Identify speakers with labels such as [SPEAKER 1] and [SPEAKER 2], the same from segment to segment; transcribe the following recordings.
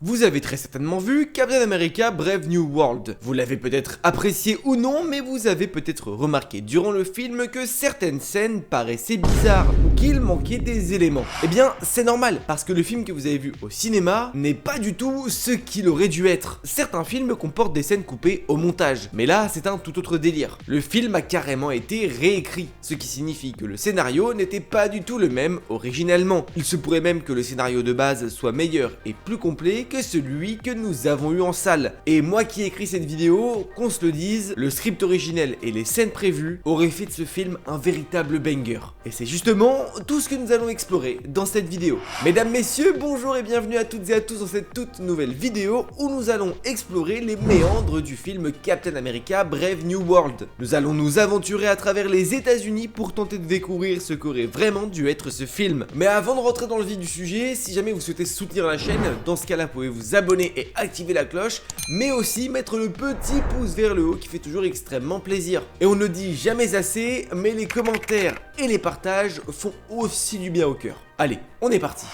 [SPEAKER 1] Vous avez très certainement vu Captain America Brave New World. Vous l'avez peut-être apprécié ou non, mais vous avez peut-être remarqué durant le film que certaines scènes paraissaient bizarres ou qu'il manquait des éléments. Eh bien, c'est normal, parce que le film que vous avez vu au cinéma n'est pas du tout ce qu'il aurait dû être. Certains films comportent des scènes coupées au montage, mais là, c'est un tout autre délire. Le film a carrément été réécrit, ce qui signifie que le scénario n'était pas du tout le même originellement. Il se pourrait même que le scénario de base soit meilleur et plus complet que celui que nous avons eu en salle. Et moi qui ai écrit cette vidéo, qu'on se le dise, le script originel et les scènes prévues auraient fait de ce film un véritable banger. Et c'est justement tout ce que nous allons explorer dans cette vidéo. Mesdames, messieurs, bonjour et bienvenue à toutes et à tous dans cette toute nouvelle vidéo où nous allons explorer les méandres du film Captain America Brave New World. Nous allons nous aventurer à travers les États-Unis pour tenter de découvrir ce qu'aurait vraiment dû être ce film. Mais avant de rentrer dans le vif du sujet, si jamais vous souhaitez soutenir la chaîne, dans ce cas-là, vous pouvez vous abonner et activer la cloche, mais aussi mettre le petit pouce vers le haut qui fait toujours extrêmement plaisir. Et on ne dit jamais assez, mais les commentaires et les partages font aussi du bien au cœur. Allez, on est parti.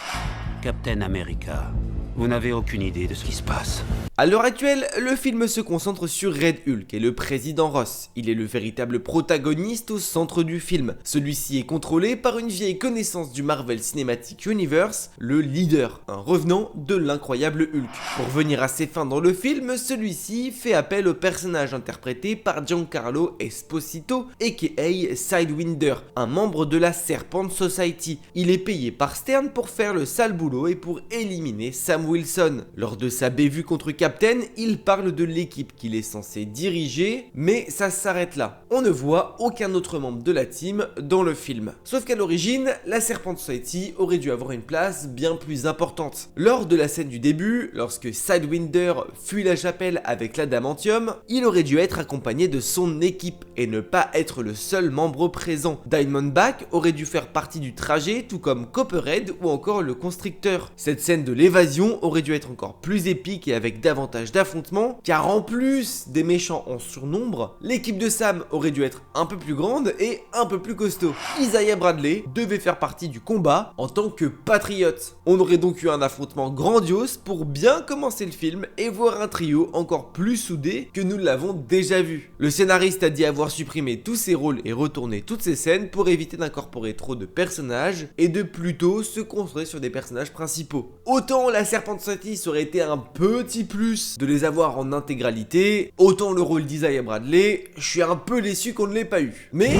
[SPEAKER 2] Captain America, vous n'avez aucune idée de ce qui se passe.
[SPEAKER 1] À l'heure actuelle, le film se concentre sur Red Hulk et le président Ross. Il est le véritable protagoniste au centre du film. Celui-ci est contrôlé par une vieille connaissance du Marvel Cinematic Universe, le leader, un revenant de l'incroyable Hulk. Pour venir à ses fins dans le film, celui-ci fait appel au personnage interprété par Giancarlo Esposito, aka Sidewinder, un membre de la Serpent Society. Il est payé par Stern pour faire le sale boulot et pour éliminer Sam Wilson. Lors de sa bévue contre Captain, il parle de l'équipe qu'il est censé diriger, mais ça s'arrête là. On ne voit aucun autre membre de la team dans le film. Sauf qu'à l'origine, la Serpent Society aurait dû avoir une place bien plus importante. Lors de la scène du début, lorsque Sidewinder fuit la chapelle avec l'adamantium, il aurait dû être accompagné de son équipe et ne pas être le seul membre présent. Diamondback aurait dû faire partie du trajet, tout comme Copperhead ou encore le Constricteur. Cette scène de l'évasion aurait dû être encore plus épique et avec davantage d'affrontements, car en plus des méchants en surnombre, l'équipe de Sam aurait dû être un peu plus grande et un peu plus costaud. Isaiah Bradley devait faire partie du combat en tant que patriote. On aurait donc eu un affrontement grandiose pour bien commencer le film et voir un trio encore plus soudé que nous l'avons déjà vu. Le scénariste a dit avoir supprimé tous ses rôles et retourné toutes ses scènes pour éviter d'incorporer trop de personnages et de plutôt se concentrer sur des personnages principaux. Autant la Serpent Society aurait été un petit plus de les avoir en intégralité, autant le rôle d'Isaiah Bradley, je suis un peu déçu qu'on ne l'ait pas eu. Mais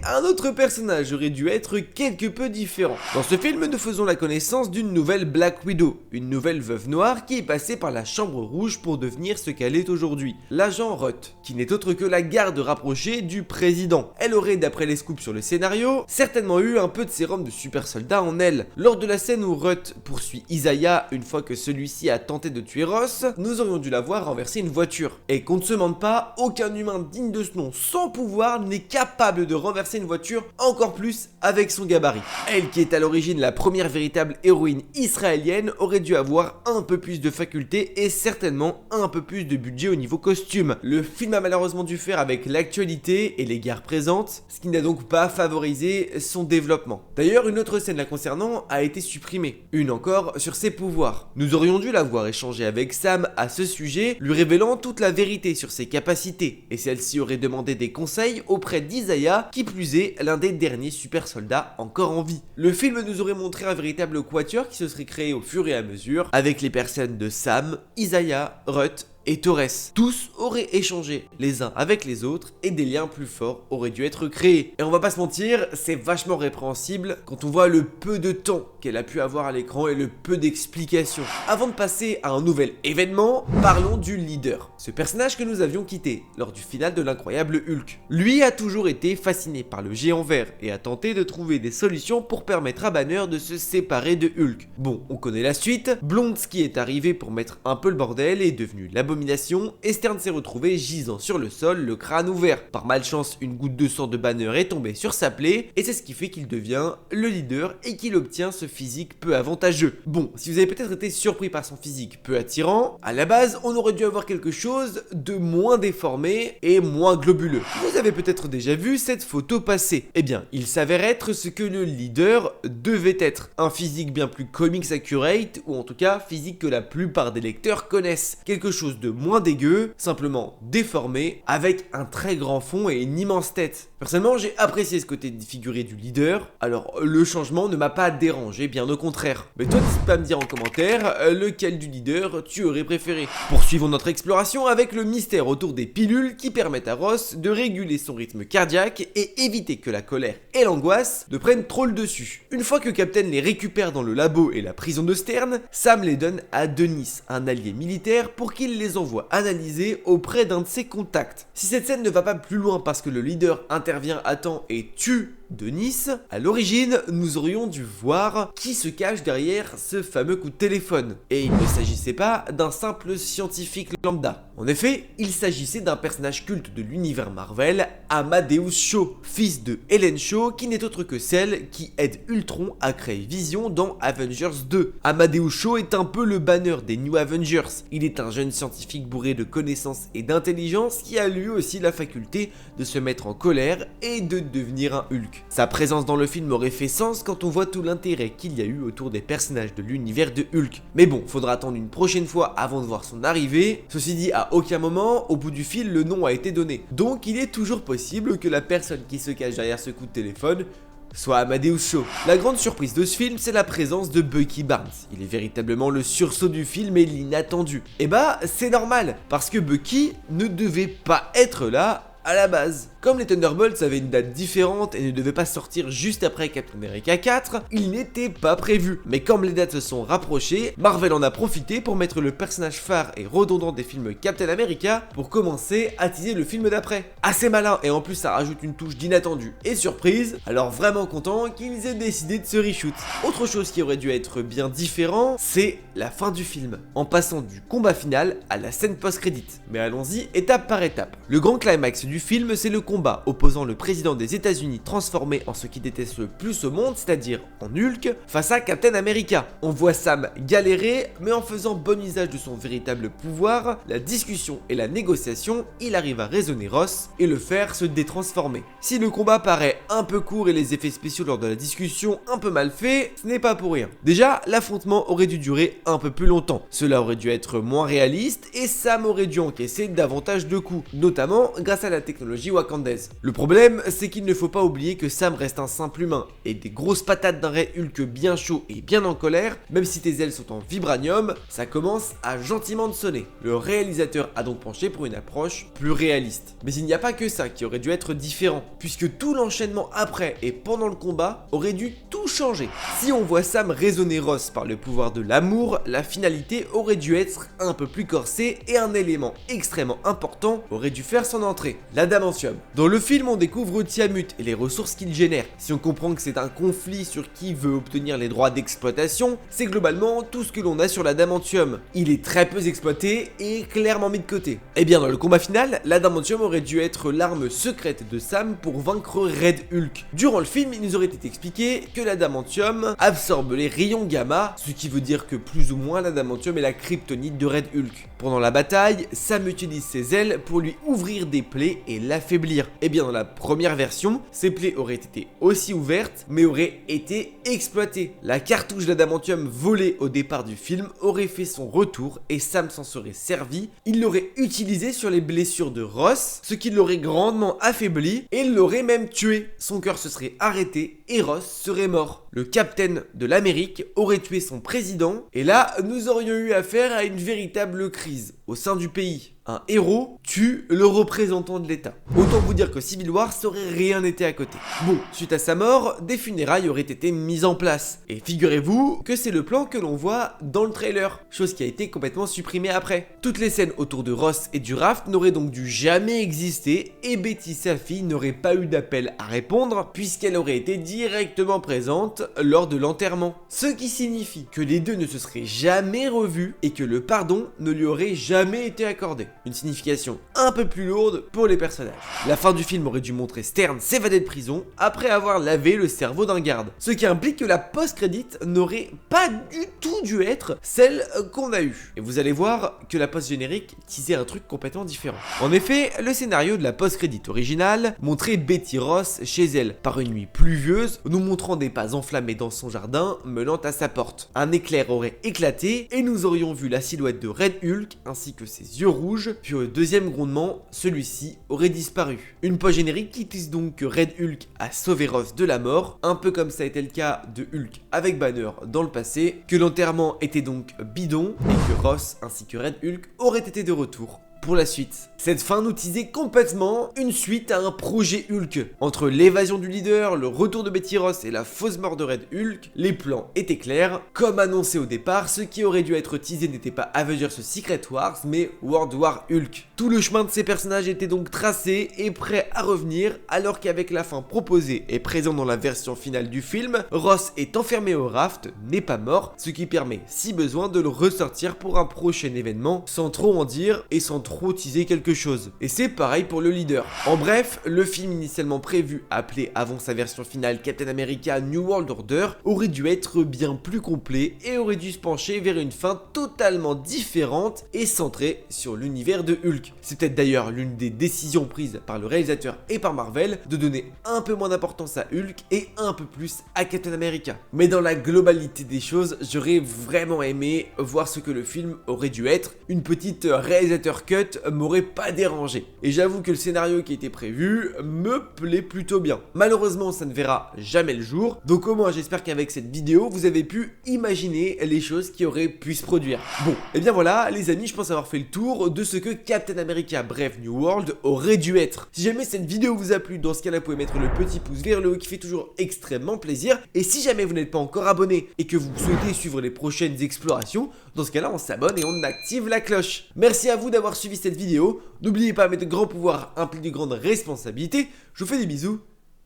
[SPEAKER 1] un autre personnage aurait dû être quelque peu différent. Dans ce film, nous faisons la connaissance d'une nouvelle Black Widow, une nouvelle veuve noire qui est passée par la Chambre Rouge pour devenir ce qu'elle est aujourd'hui, l'agent Roth, qui n'est autre que la garde rapprochée du président. Elle aurait, d'après les scoops sur le scénario, certainement eu un peu de sérum de super soldat en elle. Lors de la scène où Roth poursuit Isaiah une fois que celui-ci a tenté de tuer Ross, nous aurions dû la voir renverser une voiture. Et qu'on ne se mente pas, aucun humain digne de ce nom sans pouvoir n'est capable de renverser une voiture, encore plus avec son gabarit. Elle, qui est à l'origine la première véritable héroïne israélienne, aurait dû avoir un peu plus de facultés et certainement un peu plus de budget au niveau costume. Le film a malheureusement dû faire avec l'actualité et les guerres présentes, ce qui n'a donc pas favorisé son développement. D'ailleurs, une autre scène la concernant a été supprimée, une encore sur ses pouvoirs. Nous aurions dû la voir échanger avec Sam à ce sujet, lui révélant toute la vérité sur ses capacités, et celle-ci aurait demandé des conseils auprès d'Isaiah, qui plus est l'un des derniers super soldats encore en vie. Le film nous aurait montré un véritable quatuor qui se serait créé au fur et à mesure, avec les personnes de Sam, Isaiah, Ruth et Torres. Tous auraient échangé les uns avec les autres et des liens plus forts auraient dû être créés. Et on va pas se mentir, c'est vachement répréhensible quand on voit le peu de temps qu'elle a pu avoir à l'écran et le peu d'explications. Avant de passer à un nouvel événement, parlons du leader. Ce personnage que nous avions quitté lors du final de l'incroyable Hulk. Lui a toujours été fasciné par le géant vert et a tenté de trouver des solutions pour permettre à Banner de se séparer de Hulk. Bon, on connaît la suite. Blonsky est arrivé pour mettre un peu le bordel et est devenu la bonne abomination et Stern s'est retrouvé gisant sur le sol, le crâne ouvert. Par malchance, une goutte de sang de Banner est tombée sur sa plaie et c'est ce qui fait qu'il devient le leader et qu'il obtient ce physique peu avantageux. Bon, si vous avez peut-être été surpris par son physique peu attirant, à la base, on aurait dû avoir quelque chose de moins déformé et moins globuleux. Vous avez peut-être déjà vu cette photo passer. Eh bien, il s'avère être ce que le leader devait être. Un physique bien plus comics accurate, ou en tout cas physique que la plupart des lecteurs connaissent. Quelque chose de moins dégueu, simplement déformé, avec un très grand fond et une immense tête. Personnellement, j'ai apprécié ce côté défiguré du leader, alors le changement ne m'a pas dérangé, bien au contraire. Mais toi, n'hésite pas à me dire en commentaire lequel du leader tu aurais préféré. Poursuivons notre exploration avec le mystère autour des pilules qui permettent à Ross de réguler son rythme cardiaque et éviter que la colère et l'angoisse ne prennent trop le dessus. Une fois que Captain les récupère dans le labo et la prison de Stern, Sam les donne à Dennis, un allié militaire, pour qu'il les envoie analyser auprès d'un de ses contacts. Si cette scène ne va pas plus loin parce que le leader intervient à temps et tue Dennis, à l'origine, nous aurions dû voir qui se cache derrière ce fameux coup de téléphone. Et il ne s'agissait pas d'un simple scientifique lambda. En effet, il s'agissait d'un personnage culte de l'univers Marvel, Amadeus Cho, fils de Helen Cho, qui n'est autre que celle qui aide Ultron à créer Vision dans Avengers 2. Amadeus Cho est un peu le Banner des New Avengers. Il est un jeune scientifique bourré de connaissances et d'intelligence qui a lui aussi la faculté de se mettre en colère et de devenir un Hulk. Sa présence dans le film aurait fait sens quand on voit tout l'intérêt qu'il y a eu autour des personnages de l'univers de Hulk. Mais bon, faudra attendre une prochaine fois avant de voir son arrivée. Ceci dit, à aucun moment, au bout du fil, le nom a été donné. Donc il est toujours possible que la personne qui se cache derrière ce coup de téléphone soit Amadeus Cho. La grande surprise de ce film, c'est la présence de Bucky Barnes. Il est véritablement le sursaut du film et l'inattendu. Et bah, c'est normal, parce que Bucky ne devait pas être là à la base. Comme les Thunderbolts avaient une date différente et ne devaient pas sortir juste après Captain America 4, il n'était pas prévu. Mais comme les dates se sont rapprochées, Marvel en a profité pour mettre le personnage phare et redondant des films Captain America pour commencer à teaser le film d'après. Assez malin, et en plus ça rajoute une touche d'inattendu et surprise, alors vraiment content qu'ils aient décidé de se reshoot. Autre chose qui aurait dû être bien différent, c'est la fin du film, en passant du combat final à la scène post-crédit. Mais allons-y étape par étape. Le grand climax du film, c'est le combat opposant le président des États-Unis transformé en ce qu'il déteste le plus au monde, c'est-à-dire en Hulk, face à Captain America. On voit Sam galérer, mais en faisant bon usage de son véritable pouvoir, la discussion et la négociation, il arrive à raisonner Ross et le faire se détransformer. Si le combat paraît un peu court et les effets spéciaux lors de la discussion un peu mal faits, ce n'est pas pour rien. Déjà, l'affrontement aurait dû durer un peu plus longtemps. Cela aurait dû être moins réaliste et Sam aurait dû encaisser davantage de coups, notamment grâce à la technologie wakandaise. Le problème, c'est qu'il ne faut pas oublier que Sam reste un simple humain, et des grosses patates d'un Red Hulk bien chaud et bien en colère, même si tes ailes sont en vibranium, ça commence à gentiment de sonner. Le réalisateur a donc penché pour une approche plus réaliste. Mais il n'y a pas que ça qui aurait dû être différent, puisque tout l'enchaînement après et pendant le combat aurait dû tout changer. Si on voit Sam raisonner Ross par le pouvoir de l'amour, la finalité aurait dû être un peu plus corsée et un élément extrêmement important aurait dû faire son entrée. L'adamantium. Dans le film, on découvre Tiamut et les ressources qu'il génère. Si on comprend que c'est un conflit sur qui veut obtenir les droits d'exploitation, c'est globalement tout ce que l'on a sur l'adamantium. Il est très peu exploité et clairement mis de côté. Et bien dans le combat final, l'adamantium aurait dû être l'arme secrète de Sam pour vaincre Red Hulk. Durant le film, il nous aurait été expliqué que l'adamantium absorbe les rayons gamma, ce qui veut dire que plus ou moins l'adamantium est la kryptonite de Red Hulk. Pendant la bataille, Sam utilise ses ailes pour lui ouvrir des plaies et l'affaiblir. Et bien dans la première version, ces plaies auraient été aussi ouvertes, mais auraient été exploitées. La cartouche d'adamantium volée au départ du film aurait fait son retour et Sam s'en serait servi. Il l'aurait utilisé sur les blessures de Ross, ce qui l'aurait grandement affaibli et l'aurait même tué. Son cœur se serait arrêté et Ross serait mort. Le Capitaine de l'Amérique aurait tué son président et là, nous aurions eu affaire à une véritable crise au sein du pays. un héros tue le représentant de l'État. Autant vous dire que Civil War n'aurait rien été à côté. Bon, suite à sa mort, des funérailles auraient été mises en place. Et figurez-vous que c'est le plan que l'on voit dans le trailer, chose qui a été complètement supprimée après. Toutes les scènes autour de Ross et du raft n'auraient donc dû jamais exister et Betty, sa fille, n'aurait pas eu d'appel à répondre puisqu'elle aurait été directement présente lors de l'enterrement. Ce qui signifie que les deux ne se seraient jamais revus et que le pardon ne lui aurait jamais été accordé. Une signification un peu plus lourde pour les personnages. La fin du film aurait dû montrer Stern s'évader de prison après avoir lavé le cerveau d'un garde. Ce qui implique que la post-crédit n'aurait pas du tout dû être celle qu'on a eue. Et vous allez voir que la post-générique teasait un truc complètement différent. En effet, le scénario de la post-crédit originale montrait Betty Ross chez elle par une nuit pluvieuse, nous montrant des pas enflammés dans son jardin menant à sa porte. Un éclair aurait éclaté et nous aurions vu la silhouette de Red Hulk ainsi que ses yeux rouges, puis au deuxième grondement, celui-ci aurait disparu. Une post-générique qui tease donc que Red Hulk a sauvé Ross de la mort, un peu comme ça a été le cas de Hulk avec Banner dans le passé, que l'enterrement était donc bidon et que Ross ainsi que Red Hulk auraient été de retour pour la suite. Cette fin nous teasait complètement une suite à un projet Hulk. Entre l'évasion du leader, le retour de Betty Ross et la fausse mort de Red Hulk, les plans étaient clairs. Comme annoncé au départ, ce qui aurait dû être teasé n'était pas Avengers Secret Wars, mais World War Hulk. Tout le chemin de ces personnages était donc tracé et prêt à revenir, alors qu'avec la fin proposée et présente dans la version finale du film, Ross est enfermé au raft, n'est pas mort, ce qui permet, si besoin, de le ressortir pour un prochain événement, sans trop en dire et sans trop teaser quelque chose. Et c'est pareil pour le leader. En bref, le film initialement prévu, appelé avant sa version finale Captain America New World Order, aurait dû être bien plus complet et aurait dû se pencher vers une fin totalement différente et centrée sur l'univers de Hulk. C'est peut-être d'ailleurs l'une des décisions prises par le réalisateur et par Marvel de donner un peu moins d'importance à Hulk et un peu plus à Captain America. Mais dans la globalité des choses, j'aurais vraiment aimé voir ce que le film aurait dû être. Une petite réalisateur cut m'aurait pas dérangé. Et j'avoue que le scénario qui était prévu me plaît plutôt bien. Malheureusement, ça ne verra jamais le jour. Donc au moins, j'espère qu'avec cette vidéo, vous avez pu imaginer les choses qui auraient pu se produire. Bon, et bien voilà, les amis, je pense avoir fait le tour de ce que Captain America Brave New World aurait dû être. Si jamais cette vidéo vous a plu, dans ce cas-là, vous pouvez mettre le petit pouce vers le haut qui fait toujours extrêmement plaisir. Et si jamais vous n'êtes pas encore abonné et que vous souhaitez suivre les prochaines explorations, dans ce cas-là, on s'abonne et on active la cloche. Merci à vous d'avoir suivi cette vidéo. N'oubliez pas, mais de grands pouvoirs impliquent de grandes responsabilités. Je vous fais des bisous.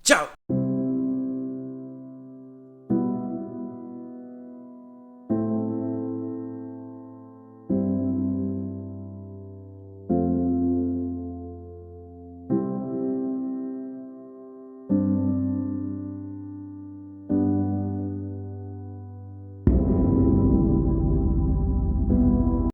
[SPEAKER 1] Ciao!